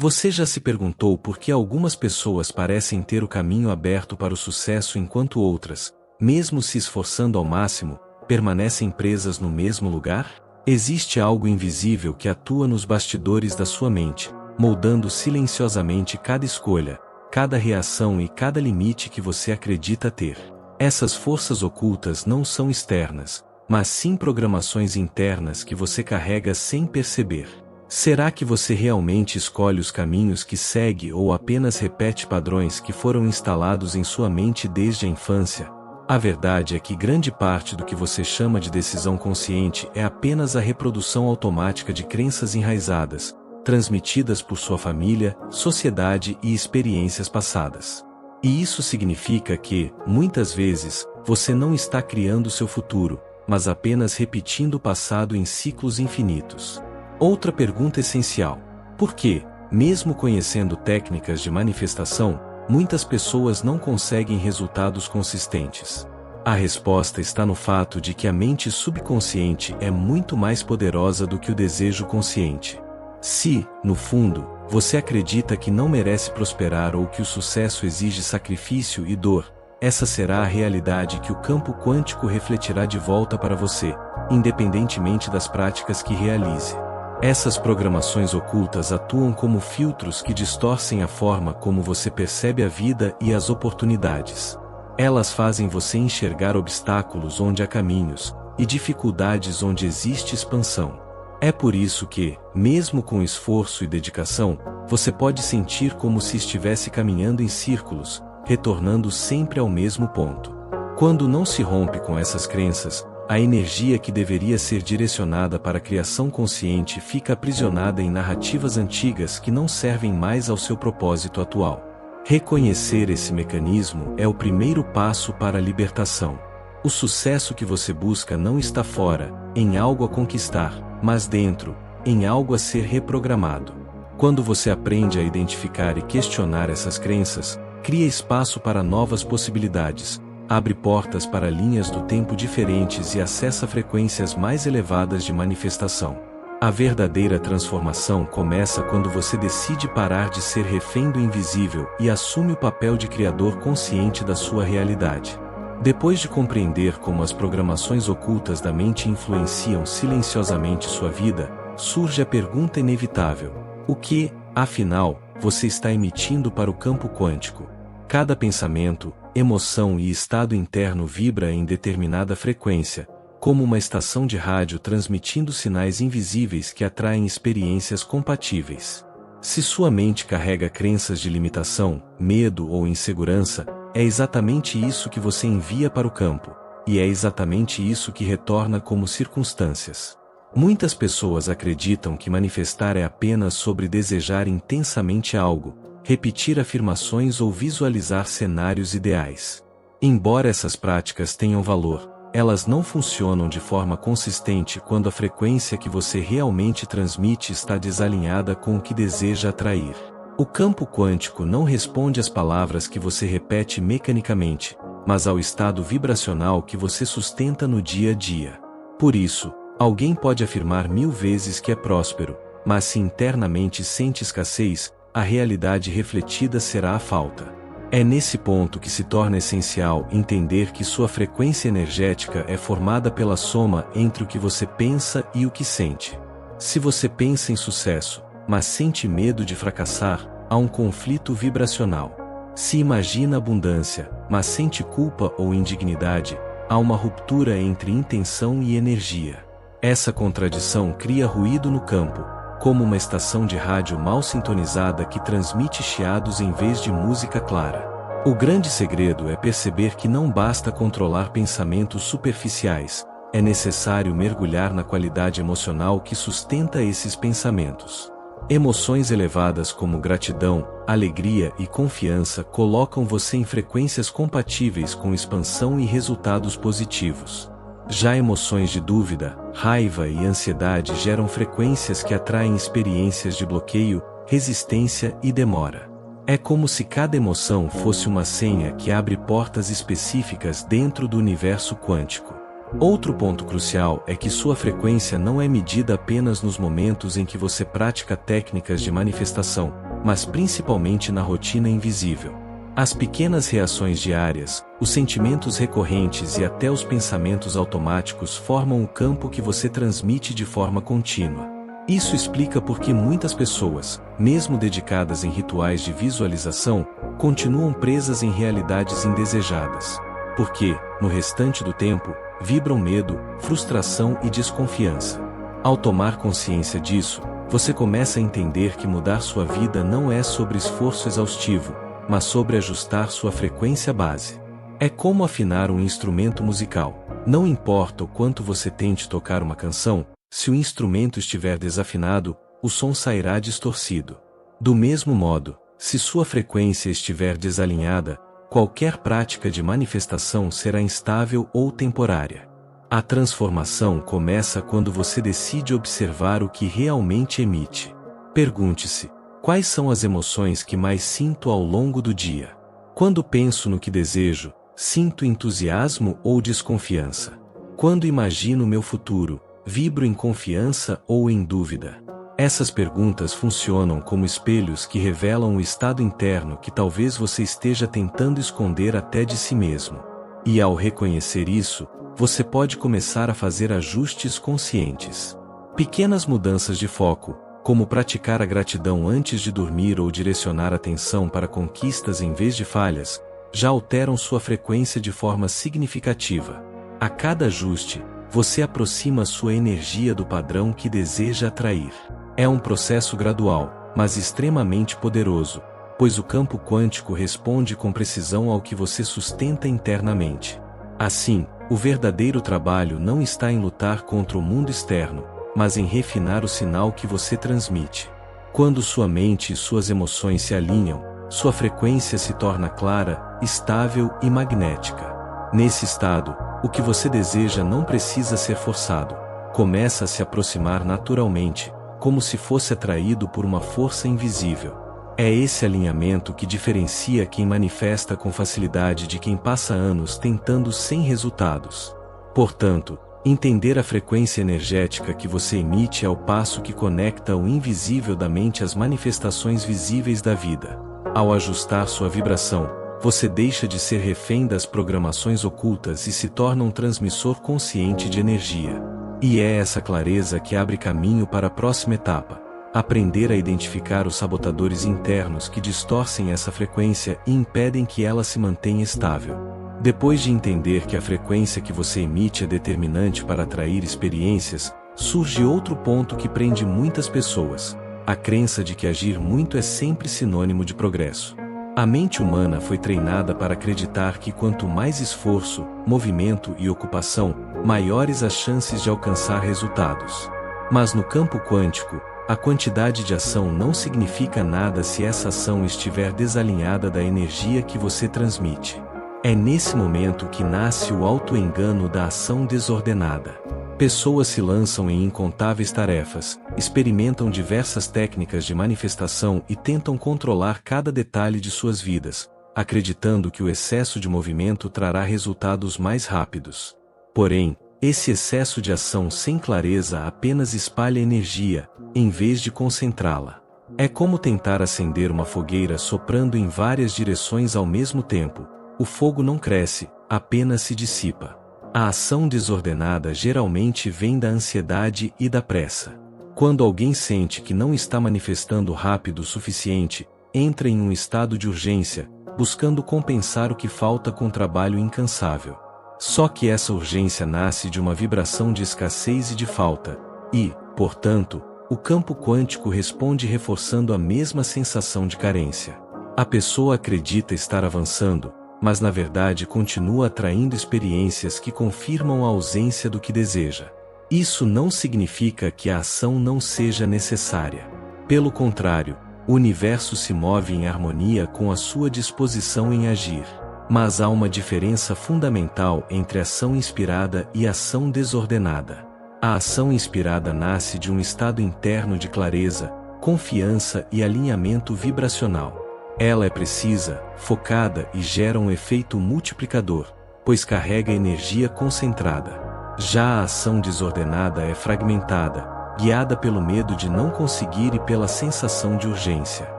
Você já se perguntou por que algumas pessoas parecem ter o caminho aberto para o sucesso enquanto outras, mesmo se esforçando ao máximo, permanecem presas no mesmo lugar? Existe algo invisível que atua nos bastidores da sua mente, moldando silenciosamente cada escolha, cada reação e cada limite que você acredita ter. Essas forças ocultas não são externas, mas sim programações internas que você carrega sem perceber. Será que você realmente escolhe os caminhos que segue ou apenas repete padrões que foram instalados em sua mente desde a infância? A verdade é que grande parte do que você chama de decisão consciente é apenas a reprodução automática de crenças enraizadas, transmitidas por sua família, sociedade e experiências passadas. E isso significa que, muitas vezes, você não está criando seu futuro, mas apenas repetindo o passado em ciclos infinitos. Outra pergunta essencial: por que, mesmo conhecendo técnicas de manifestação, muitas pessoas não conseguem resultados consistentes? A resposta está no fato de que a mente subconsciente é muito mais poderosa do que o desejo consciente. Se, no fundo, você acredita que não merece prosperar ou que o sucesso exige sacrifício e dor, essa será a realidade que o campo quântico refletirá de volta para você, independentemente das práticas que realize. Essas programações ocultas atuam como filtros que distorcem a forma como você percebe a vida e as oportunidades. Elas fazem você enxergar obstáculos onde há caminhos, e dificuldades onde existe expansão. É por isso que, mesmo com esforço e dedicação, você pode sentir como se estivesse caminhando em círculos, retornando sempre ao mesmo ponto. Quando não se rompe com essas crenças, a energia que deveria ser direcionada para a criação consciente fica aprisionada em narrativas antigas que não servem mais ao seu propósito atual. Reconhecer esse mecanismo é o primeiro passo para a libertação. O sucesso que você busca não está fora, em algo a conquistar, mas dentro, em algo a ser reprogramado. Quando você aprende a identificar e questionar essas crenças, cria espaço para novas possibilidades, abre portas para linhas do tempo diferentes e acessa frequências mais elevadas de manifestação. A verdadeira transformação começa quando você decide parar de ser refém do invisível e assume o papel de criador consciente da sua realidade. Depois de compreender como as programações ocultas da mente influenciam silenciosamente sua vida, surge a pergunta inevitável: o que, afinal, você está emitindo para o campo quântico? Cada pensamento, emoção e estado interno vibra em determinada frequência, como uma estação de rádio transmitindo sinais invisíveis que atraem experiências compatíveis. Se sua mente carrega crenças de limitação, medo ou insegurança, é exatamente isso que você envia para o campo, e é exatamente isso que retorna como circunstâncias. Muitas pessoas acreditam que manifestar é apenas sobre desejar intensamente algo, repetir afirmações ou visualizar cenários ideais. Embora essas práticas tenham valor, elas não funcionam de forma consistente quando a frequência que você realmente transmite está desalinhada com o que deseja atrair. O campo quântico não responde às palavras que você repete mecanicamente, mas ao estado vibracional que você sustenta no dia a dia. Por isso, alguém pode afirmar 1000 vezes que é próspero, mas se internamente sente escassez, a realidade refletida será a falta. É nesse ponto que se torna essencial entender que sua frequência energética é formada pela soma entre o que você pensa e o que sente. Se você pensa em sucesso, mas sente medo de fracassar, há um conflito vibracional. Se imagina abundância, mas sente culpa ou indignidade, há uma ruptura entre intenção e energia. Essa contradição cria ruído no campo, como uma estação de rádio mal sintonizada que transmite chiados em vez de música clara. O grande segredo é perceber que não basta controlar pensamentos superficiais, é necessário mergulhar na qualidade emocional que sustenta esses pensamentos. Emoções elevadas como gratidão, alegria e confiança colocam você em frequências compatíveis com expansão e resultados positivos. Já emoções de dúvida, raiva e ansiedade geram frequências que atraem experiências de bloqueio, resistência e demora. É como se cada emoção fosse uma senha que abre portas específicas dentro do universo quântico. Outro ponto crucial é que sua frequência não é medida apenas nos momentos em que você pratica técnicas de manifestação, mas principalmente na rotina invisível. As pequenas reações diárias, os sentimentos recorrentes e até os pensamentos automáticos formam o campo que você transmite de forma contínua. Isso explica por que muitas pessoas, mesmo dedicadas em rituais de visualização, continuam presas em realidades indesejadas. Porque, no restante do tempo, vibram medo, frustração e desconfiança. Ao tomar consciência disso, você começa a entender que mudar sua vida não é sobre esforço exaustivo, mas sobre ajustar sua frequência base. É como afinar um instrumento musical. Não importa o quanto você tente tocar uma canção, se o instrumento estiver desafinado, o som sairá distorcido. Do mesmo modo, se sua frequência estiver desalinhada, qualquer prática de manifestação será instável ou temporária. A transformação começa quando você decide observar o que realmente emite. Pergunte-se: quais são as emoções que mais sinto ao longo do dia? Quando penso no que desejo, sinto entusiasmo ou desconfiança? Quando imagino meu futuro, vibro em confiança ou em dúvida? Essas perguntas funcionam como espelhos que revelam o estado interno que talvez você esteja tentando esconder até de si mesmo. E ao reconhecer isso, você pode começar a fazer ajustes conscientes. Pequenas mudanças de foco, como praticar a gratidão antes de dormir ou direcionar atenção para conquistas em vez de falhas, já alteram sua frequência de forma significativa. A cada ajuste, você aproxima sua energia do padrão que deseja atrair. É um processo gradual, mas extremamente poderoso, pois o campo quântico responde com precisão ao que você sustenta internamente. Assim, o verdadeiro trabalho não está em lutar contra o mundo externo, mas em refinar o sinal que você transmite. Quando sua mente e suas emoções se alinham, sua frequência se torna clara, estável e magnética. Nesse estado, o que você deseja não precisa ser forçado, começa a se aproximar naturalmente, como se fosse atraído por uma força invisível. É esse alinhamento que diferencia quem manifesta com facilidade de quem passa anos tentando sem resultados. Portanto, entender a frequência energética que você emite é o passo que conecta o invisível da mente às manifestações visíveis da vida. Ao ajustar sua vibração, você deixa de ser refém das programações ocultas e se torna um transmissor consciente de energia. E é essa clareza que abre caminho para a próxima etapa: aprender a identificar os sabotadores internos que distorcem essa frequência e impedem que ela se mantenha estável. Depois de entender que a frequência que você emite é determinante para atrair experiências, surge outro ponto que prende muitas pessoas: a crença de que agir muito é sempre sinônimo de progresso. A mente humana foi treinada para acreditar que quanto mais esforço, movimento e ocupação, maiores as chances de alcançar resultados. Mas no campo quântico, a quantidade de ação não significa nada se essa ação estiver desalinhada da energia que você transmite. É nesse momento que nasce o auto-engano da ação desordenada. Pessoas se lançam em incontáveis tarefas, experimentam diversas técnicas de manifestação e tentam controlar cada detalhe de suas vidas, acreditando que o excesso de movimento trará resultados mais rápidos. Porém, esse excesso de ação sem clareza apenas espalha energia, em vez de concentrá-la. É como tentar acender uma fogueira soprando em várias direções ao mesmo tempo. O fogo não cresce, apenas se dissipa. A ação desordenada geralmente vem da ansiedade e da pressa. Quando alguém sente que não está manifestando rápido o suficiente, entra em um estado de urgência, buscando compensar o que falta com trabalho incansável. Só que essa urgência nasce de uma vibração de escassez e de falta, e, portanto, o campo quântico responde reforçando a mesma sensação de carência. A pessoa acredita estar avançando, mas na verdade continua atraindo experiências que confirmam a ausência do que deseja. Isso não significa que a ação não seja necessária. Pelo contrário, o universo se move em harmonia com a sua disposição em agir. Mas há uma diferença fundamental entre ação inspirada e ação desordenada. A ação inspirada nasce de um estado interno de clareza, confiança e alinhamento vibracional. Ela é precisa, focada e gera um efeito multiplicador, pois carrega energia concentrada. Já a ação desordenada é fragmentada, guiada pelo medo de não conseguir e pela sensação de urgência.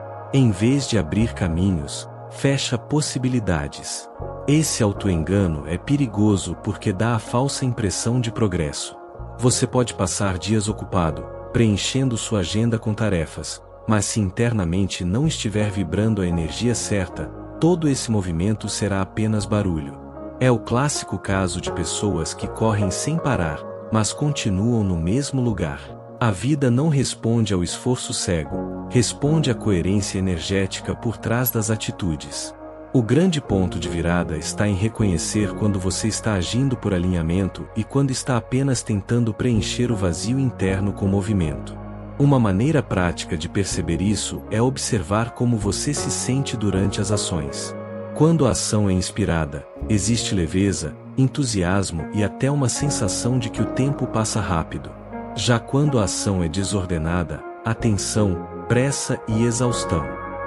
Em vez de abrir caminhos, fecha possibilidades. Esse autoengano é perigoso porque dá a falsa impressão de progresso. Você pode passar dias ocupado, preenchendo sua agenda com tarefas, mas se internamente não estiver vibrando a energia certa, todo esse movimento será apenas barulho. É o clássico caso de pessoas que correm sem parar, mas continuam no mesmo lugar. A vida não responde ao esforço cego, responde à coerência energética por trás das atitudes. O grande ponto de virada está em reconhecer quando você está agindo por alinhamento e quando está apenas tentando preencher o vazio interno com movimento. Uma maneira prática de perceber isso é observar como você se sente durante as ações. Quando a ação é inspirada, existe leveza, entusiasmo e até uma sensação de que o tempo passa rápido. Já quando a ação é desordenada, há tensão, pressa e exaustão.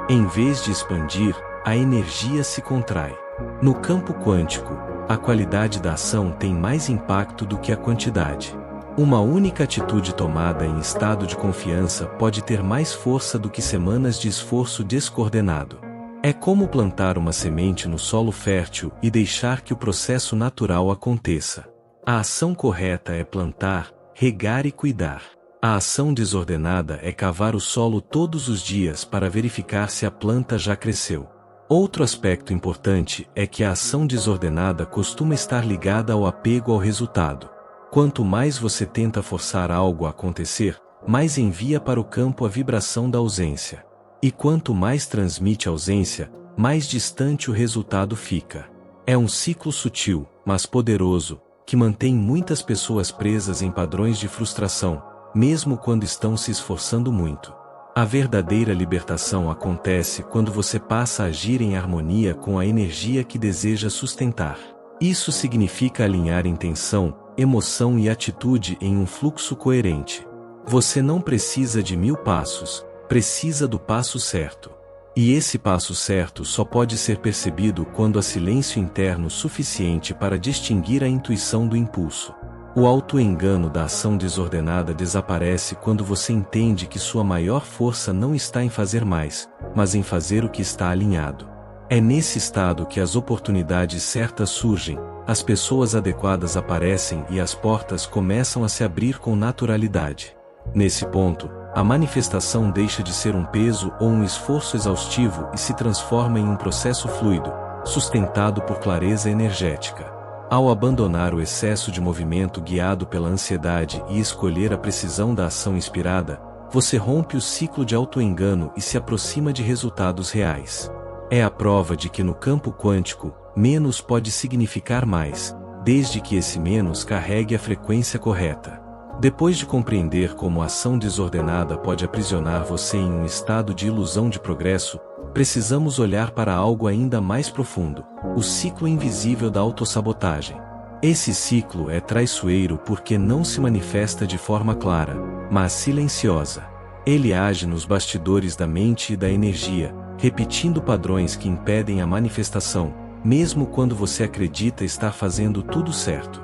Em vez de expandir, a energia se contrai. No campo quântico, a qualidade da ação tem mais impacto do que a quantidade. Uma única atitude tomada em estado de confiança pode ter mais força do que semanas de esforço descoordenado. É como plantar uma semente no solo fértil e deixar que o processo natural aconteça. A ação correta é plantar, regar e cuidar. A ação desordenada é cavar o solo todos os dias para verificar se a planta já cresceu. Outro aspecto importante é que a ação desordenada costuma estar ligada ao apego ao resultado. Quanto mais você tenta forçar algo a acontecer, mais envia para o campo a vibração da ausência. E quanto mais transmite ausência, mais distante o resultado fica. É um ciclo sutil, mas poderoso, que mantém muitas pessoas presas em padrões de frustração, mesmo quando estão se esforçando muito. A verdadeira libertação acontece quando você passa a agir em harmonia com a energia que deseja sustentar. Isso significa alinhar intenção, emoção e atitude em um fluxo coerente. Você não precisa de 1000 passos, precisa do passo certo. E esse passo certo só pode ser percebido quando há silêncio interno suficiente para distinguir a intuição do impulso. O autoengano da ação desordenada desaparece quando você entende que sua maior força não está em fazer mais, mas em fazer o que está alinhado. É nesse estado que as oportunidades certas surgem, as pessoas adequadas aparecem e as portas começam a se abrir com naturalidade. Nesse ponto, a manifestação deixa de ser um peso ou um esforço exaustivo e se transforma em um processo fluido, sustentado por clareza energética. Ao abandonar o excesso de movimento guiado pela ansiedade e escolher a precisão da ação inspirada, você rompe o ciclo de autoengano e se aproxima de resultados reais. É a prova de que no campo quântico, menos pode significar mais, desde que esse menos carregue a frequência correta. Depois de compreender como a ação desordenada pode aprisionar você em um estado de ilusão de progresso, precisamos olhar para algo ainda mais profundo, o ciclo invisível da autossabotagem. Esse ciclo é traiçoeiro porque não se manifesta de forma clara, mas silenciosa. Ele age nos bastidores da mente e da energia, repetindo padrões que impedem a manifestação, mesmo quando você acredita estar fazendo tudo certo.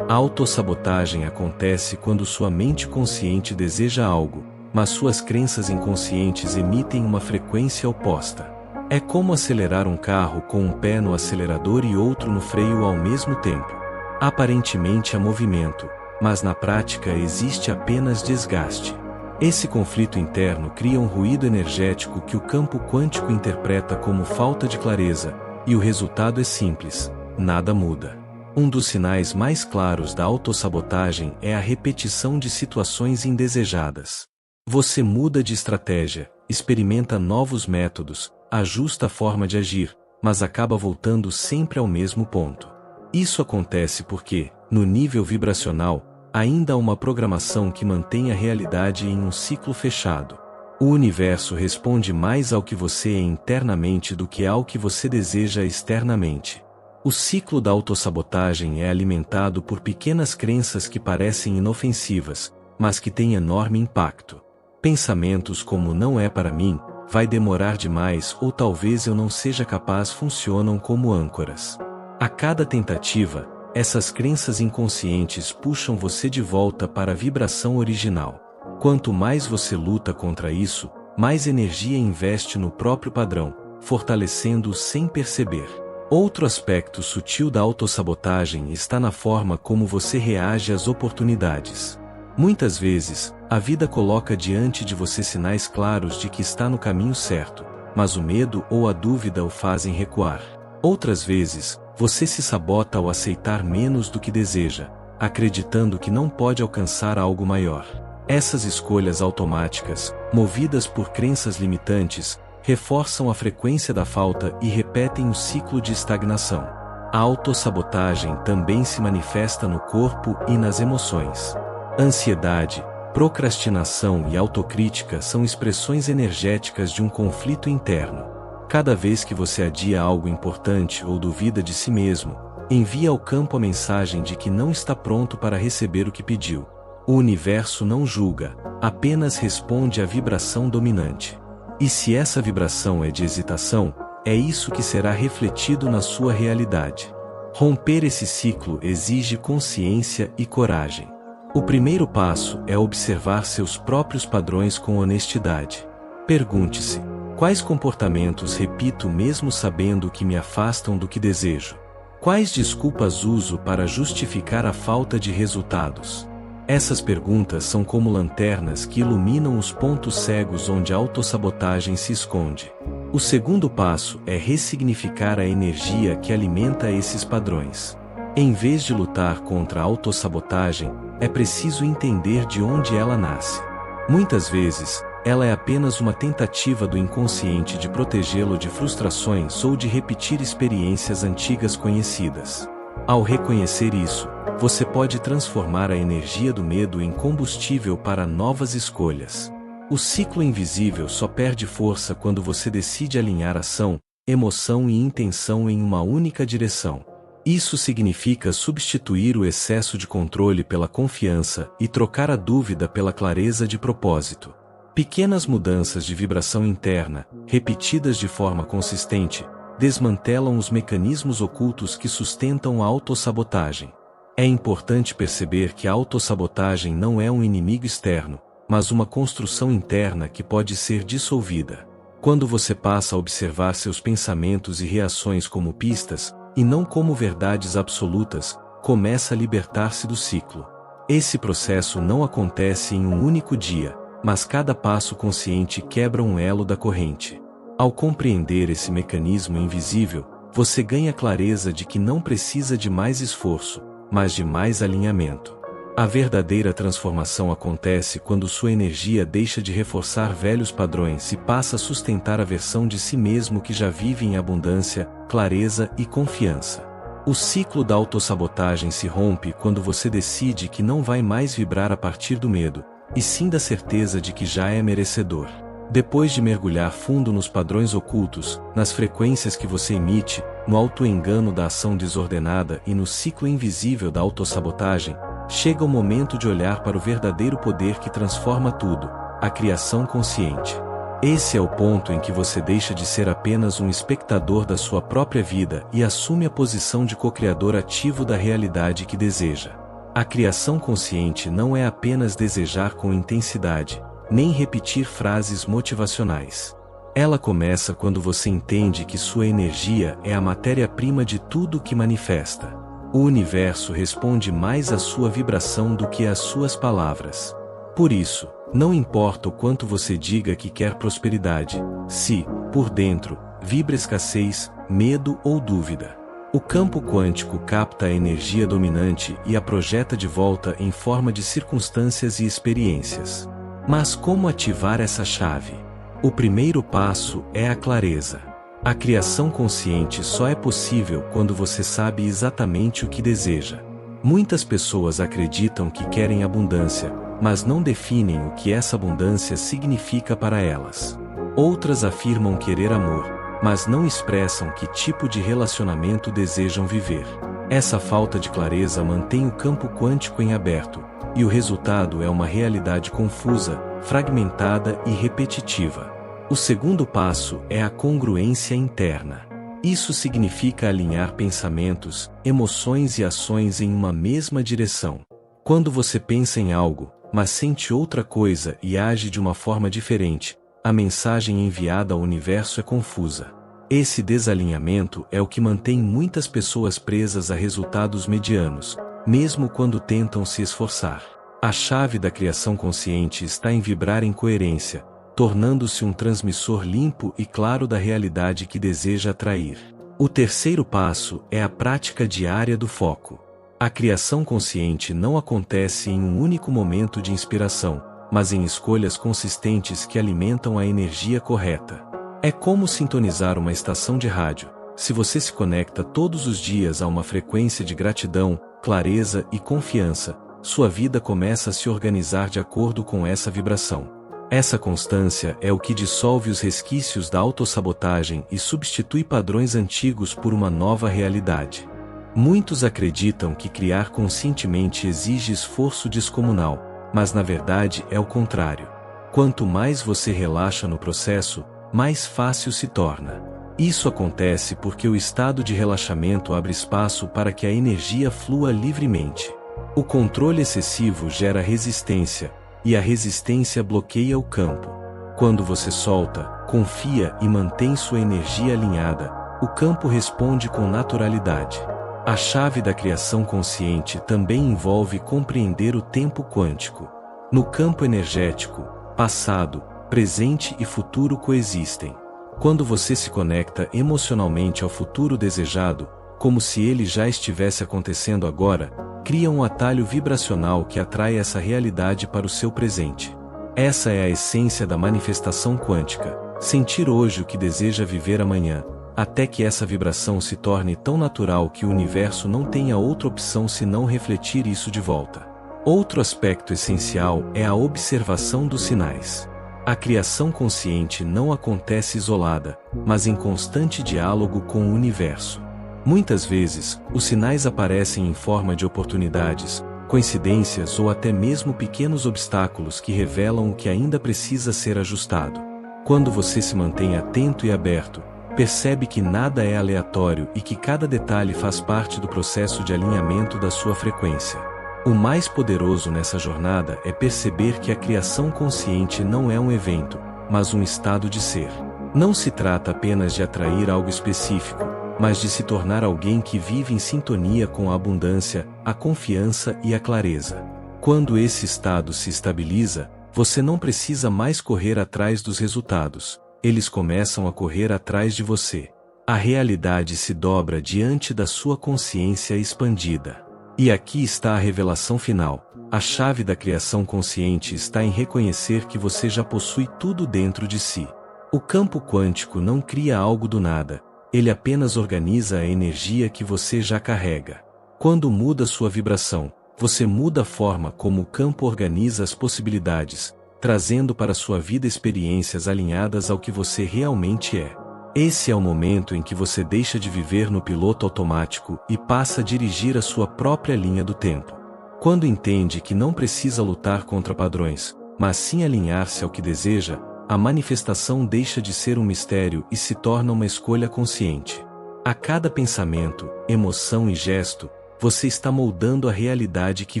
A autossabotagem acontece quando sua mente consciente deseja algo, mas suas crenças inconscientes emitem uma frequência oposta. É como acelerar um carro com um pé no acelerador e outro no freio ao mesmo tempo. Aparentemente há movimento, mas na prática existe apenas desgaste. Esse conflito interno cria um ruído energético que o campo quântico interpreta como falta de clareza, e o resultado é simples: nada muda. Um dos sinais mais claros da autossabotagem é a repetição de situações indesejadas. Você muda de estratégia, experimenta novos métodos, ajusta a forma de agir, mas acaba voltando sempre ao mesmo ponto. Isso acontece porque, no nível vibracional, ainda há uma programação que mantém a realidade em um ciclo fechado. O universo responde mais ao que você é internamente do que ao que você deseja externamente. O ciclo da autossabotagem é alimentado por pequenas crenças que parecem inofensivas, mas que têm enorme impacto. Pensamentos como "não é para mim", "vai demorar demais" ou "talvez eu não seja capaz" funcionam como âncoras. A cada tentativa, essas crenças inconscientes puxam você de volta para a vibração original. Quanto mais você luta contra isso, mais energia investe no próprio padrão, fortalecendo-o sem perceber. Outro aspecto sutil da autossabotagem está na forma como você reage às oportunidades. Muitas vezes, a vida coloca diante de você sinais claros de que está no caminho certo, mas o medo ou a dúvida o fazem recuar. Outras vezes, você se sabota ao aceitar menos do que deseja, acreditando que não pode alcançar algo maior. Essas escolhas automáticas, movidas por crenças limitantes, reforçam a frequência da falta e repetem o ciclo de estagnação. A autossabotagem também se manifesta no corpo e nas emoções. Ansiedade, procrastinação e autocrítica são expressões energéticas de um conflito interno. Cada vez que você adia algo importante ou duvida de si mesmo, envia ao campo a mensagem de que não está pronto para receber o que pediu. O universo não julga, apenas responde à vibração dominante. E se essa vibração é de hesitação, é isso que será refletido na sua realidade. Romper esse ciclo exige consciência e coragem. O primeiro passo é observar seus próprios padrões com honestidade. Pergunte-se: quais comportamentos repito mesmo sabendo que me afastam do que desejo? Quais desculpas uso para justificar a falta de resultados? Essas perguntas são como lanternas que iluminam os pontos cegos onde a autossabotagem se esconde. O segundo passo é ressignificar a energia que alimenta esses padrões. Em vez de lutar contra a autossabotagem, é preciso entender de onde ela nasce. Muitas vezes, ela é apenas uma tentativa do inconsciente de protegê-lo de frustrações ou de repetir experiências antigas conhecidas. Ao reconhecer isso, você pode transformar a energia do medo em combustível para novas escolhas. O ciclo invisível só perde força quando você decide alinhar ação, emoção e intenção em uma única direção. Isso significa substituir o excesso de controle pela confiança e trocar a dúvida pela clareza de propósito. Pequenas mudanças de vibração interna, repetidas de forma consistente, desmantelam os mecanismos ocultos que sustentam a autossabotagem. É importante perceber que a autossabotagem não é um inimigo externo, mas uma construção interna que pode ser dissolvida. Quando você passa a observar seus pensamentos e reações como pistas, e não como verdades absolutas, começa a libertar-se do ciclo. Esse processo não acontece em um único dia, mas cada passo consciente quebra um elo da corrente. Ao compreender esse mecanismo invisível, você ganha clareza de que não precisa de mais esforço, mas de mais alinhamento. A verdadeira transformação acontece quando sua energia deixa de reforçar velhos padrões e passa a sustentar a versão de si mesmo que já vive em abundância, clareza e confiança. O ciclo da autossabotagem se rompe quando você decide que não vai mais vibrar a partir do medo, e sim da certeza de que já é merecedor. Depois de mergulhar fundo nos padrões ocultos, nas frequências que você emite, no autoengano da ação desordenada e no ciclo invisível da autossabotagem, chega o momento de olhar para o verdadeiro poder que transforma tudo, a criação consciente. Esse é o ponto em que você deixa de ser apenas um espectador da sua própria vida e assume a posição de co-criador ativo da realidade que deseja. A criação consciente não é apenas desejar com intensidade, nem repetir frases motivacionais. Ela começa quando você entende que sua energia é a matéria-prima de tudo que manifesta. O universo responde mais à sua vibração do que às suas palavras. Por isso, não importa o quanto você diga que quer prosperidade, se, por dentro, vibra escassez, medo ou dúvida. O campo quântico capta a energia dominante e a projeta de volta em forma de circunstâncias e experiências. Mas como ativar essa chave? O primeiro passo é a clareza. A criação consciente só é possível quando você sabe exatamente o que deseja. Muitas pessoas acreditam que querem abundância, mas não definem o que essa abundância significa para elas. Outras afirmam querer amor, mas não expressam que tipo de relacionamento desejam viver. Essa falta de clareza mantém o campo quântico em aberto, e o resultado é uma realidade confusa, fragmentada e repetitiva. O segundo passo é a congruência interna. Isso significa alinhar pensamentos, emoções e ações em uma mesma direção. Quando você pensa em algo, mas sente outra coisa e age de uma forma diferente, a mensagem enviada ao universo é confusa. Esse desalinhamento é o que mantém muitas pessoas presas a resultados medianos, mesmo quando tentam se esforçar. A chave da criação consciente está em vibrar em coerência, tornando-se um transmissor limpo e claro da realidade que deseja atrair. O terceiro passo é a prática diária do foco. A criação consciente não acontece em um único momento de inspiração, mas em escolhas consistentes que alimentam a energia correta. É como sintonizar uma estação de rádio. Se você se conecta todos os dias a uma frequência de gratidão, clareza e confiança, sua vida começa a se organizar de acordo com essa vibração. Essa constância é o que dissolve os resquícios da autossabotagem e substitui padrões antigos por uma nova realidade. Muitos acreditam que criar conscientemente exige esforço descomunal, mas na verdade é o contrário. Quanto mais você relaxa no processo, mais fácil se torna. Isso acontece porque o estado de relaxamento abre espaço para que a energia flua livremente. O controle excessivo gera resistência, e a resistência bloqueia o campo. Quando você solta, confia e mantém sua energia alinhada, o campo responde com naturalidade. A chave da criação consciente também envolve compreender o tempo quântico. No campo energético, passado, presente e futuro coexistem. Quando você se conecta emocionalmente ao futuro desejado, como se ele já estivesse acontecendo agora, cria um atalho vibracional que atrai essa realidade para o seu presente. Essa é a essência da manifestação quântica, sentir hoje o que deseja viver amanhã, até que essa vibração se torne tão natural que o universo não tenha outra opção senão refletir isso de volta. Outro aspecto essencial é a observação dos sinais. A criação consciente não acontece isolada, mas em constante diálogo com o universo. Muitas vezes, os sinais aparecem em forma de oportunidades, coincidências ou até mesmo pequenos obstáculos que revelam o que ainda precisa ser ajustado. Quando você se mantém atento e aberto, percebe que nada é aleatório e que cada detalhe faz parte do processo de alinhamento da sua frequência. O mais poderoso nessa jornada é perceber que a criação consciente não é um evento, mas um estado de ser. Não se trata apenas de atrair algo específico, mas de se tornar alguém que vive em sintonia com a abundância, a confiança e a clareza. Quando esse estado se estabiliza, você não precisa mais correr atrás dos resultados, eles começam a correr atrás de você. A realidade se dobra diante da sua consciência expandida. E aqui está a revelação final. A chave da criação consciente está em reconhecer que você já possui tudo dentro de si. O campo quântico não cria algo do nada, ele apenas organiza a energia que você já carrega. Quando muda sua vibração, você muda a forma como o campo organiza as possibilidades, trazendo para sua vida experiências alinhadas ao que você realmente é. Esse é o momento em que você deixa de viver no piloto automático e passa a dirigir a sua própria linha do tempo. Quando entende que não precisa lutar contra padrões, mas sim alinhar-se ao que deseja, a manifestação deixa de ser um mistério e se torna uma escolha consciente. A cada pensamento, emoção e gesto, você está moldando a realidade que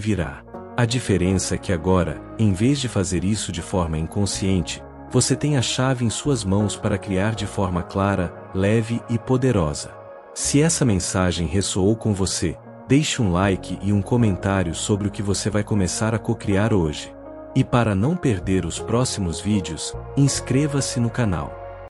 virá. A diferença é que agora, em vez de fazer isso de forma inconsciente, você tem a chave em suas mãos para criar de forma clara, leve e poderosa. Se essa mensagem ressoou com você, deixe um like e um comentário sobre o que você vai começar a co-criar hoje. E para não perder os próximos vídeos, inscreva-se no canal.